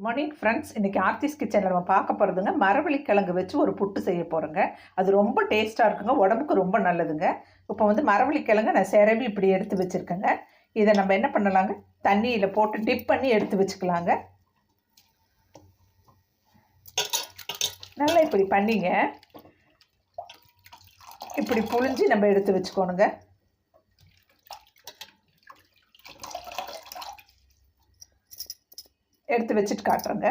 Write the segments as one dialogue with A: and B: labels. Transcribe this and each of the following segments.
A: Morning friends, இன்றைக்கி ஆர்த்திஸ் கிச்சனில் நம்ம பார்க்க போகிறதுங்க மரவள்ளிக்கிழங்கு வச்சு ஒரு புட்டு செய்ய போகிறோங்க. அது ரொம்ப டேஸ்ட்டாக இருக்குங்க, உடம்புக்கு ரொம்ப நல்லதுங்க. இப்போ வந்து மரவள்ளிக்கிழங்கு நான் சிரவி இப்படி எடுத்து வச்சுருக்கேங்க. இதை நம்ம என்ன பண்ணலாங்க, தண்ணியில் போட்டு டிப் பண்ணி எடுத்து வச்சுக்கலாங்க. நல்லா இப்படி பண்ணிங்க, இப்படி புழிஞ்சு நம்ம எடுத்து வச்சுக்கோணுங்க. எடுத்து வச்சுட்டு காட்டுறேங்க.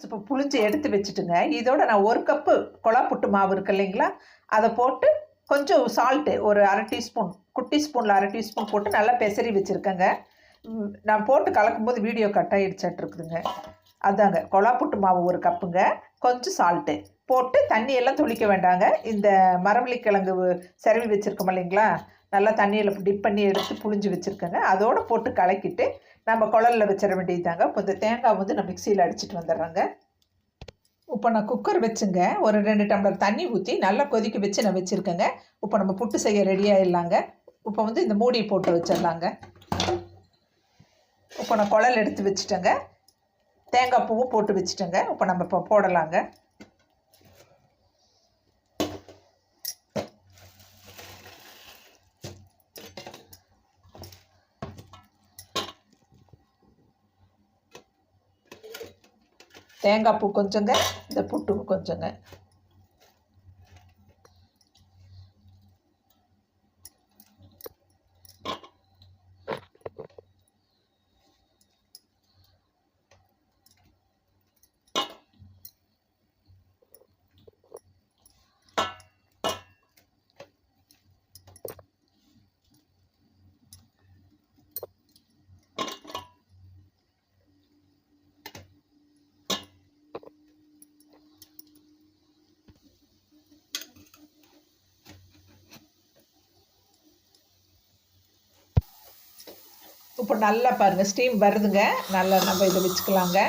A: இப்போ புளிஞ்சு எடுத்து வச்சுட்டுங்க, இதோட நான் ஒரு கப்பு கொழா புட்டு மாவு இருக்கு இல்லைங்களா, அதை போட்டு கொஞ்சம் சால்ட்டு ஒரு அரை டீஸ்பூன், குட்டி ஸ்பூனில் அரை டீஸ்பூன் போட்டு நல்லா பெசரி வச்சுருக்கேங்க. நான் போட்டு கலக்கும்போது வீடியோ கட் ஆகிடுச்சாட்ருக்குதுங்க. அதாங்க கொழா புட்டு மாவு ஒரு கப்புங்க, கொஞ்சம் சால்ட்டு போட்டு தண்ணியெல்லாம் துளிக்க வேண்டாங்க. இந்த மரவள்ளிக்கிழங்கு சிரவி வச்சுருக்கோம் இல்லைங்களா, நல்லா தண்ணியில் டிப் பண்ணி எடுத்து புளிஞ்சு வச்சுருக்கேங்க. அதோடு போட்டு கலக்கிட்டு நம்ம குழலில் வச்சிட வேண்டியதாங்க. இப்போ இந்த தேங்காய் வந்து நான் மிக்சியில் அடிச்சுட்டு வந்துடுறேங்க. இப்போ நான் குக்கர் வச்சுங்க, ஒரு 2 டம்ளர் தண்ணி ஊற்றி நல்லா கொதிக்க வச்சு நான் வச்சுருக்கேங்க. இப்போ நம்ம புட்டு செய்ய ரெடி ஆகிடலாங்க. இப்போ வந்து இந்த மூடி போட்டு வச்சிடலாங்க. இப்போ நான் குழல் எடுத்து வச்சுட்டேங்க, தேங்காய் பூவும் போட்டு வச்சுட்டேங்க. இப்போ நம்ம இப்போ போடலாங்க. தேங்காய் பூ கொஞ்சங்க, இந்த புட்டு கொஞ்சங்க. இப்போ நல்லா பாருங்கள், ஸ்டீம் வருதுங்க. நல்லா நம்ம இதை வச்சுக்கலாங்க.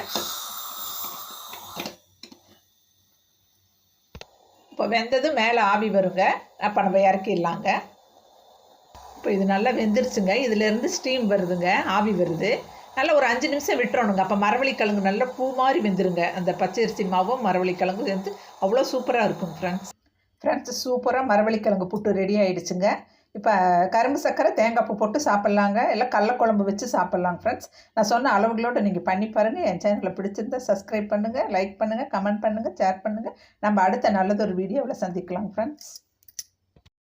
A: இப்போ வெந்தது மேலே ஆவி வருங்க, அப்போ நம்ம இறக்கிடலாங்க. இப்போ இது நல்லா வெந்துருச்சுங்க, இதிலேருந்து ஸ்டீம் வருதுங்க, ஆவி வருது. நல்லா ஒரு 5 நிமிஷம் விட்டுறணுங்க. அப்போ மரவள்ளிக்கிழங்கு நல்லா பூ மாதிரி வெந்துருங்க. அந்த பச்சரிசி மாவும் மரவள்ளிக்கிழங்கு வந்து அவ்வளோ சூப்பராக இருக்கும் ஃப்ரெண்ட்ஸ். சூப்பராக மரவள்ளிக்கிழங்கு புட்டு ரெடி ஆகிடுச்சுங்க. இப்போ கரும்பு சர்க்கரை தேங்காய் பூ போட்டு சாப்பிட்லாங்க, இல்லை கடலக்குழம்பு வச்சு சாப்பிட்லாங்க. ஃப்ரெண்ட்ஸ், நான் சொன்ன அளவுகளோடு நீங்கள் பண்ணி பாருங்கள். என் சேனலில் பிடிச்சிருந்தா சப்ஸ்கிரைப் பண்ணுங்கள், லைக் பண்ணுங்கள், கமெண்ட் பண்ணுங்கள், ஷேர் பண்ணுங்கள். நம்ம அடுத்த நல்லதொரு வீடியோவில் சந்திக்கலாம் ஃப்ரெண்ட்ஸ்.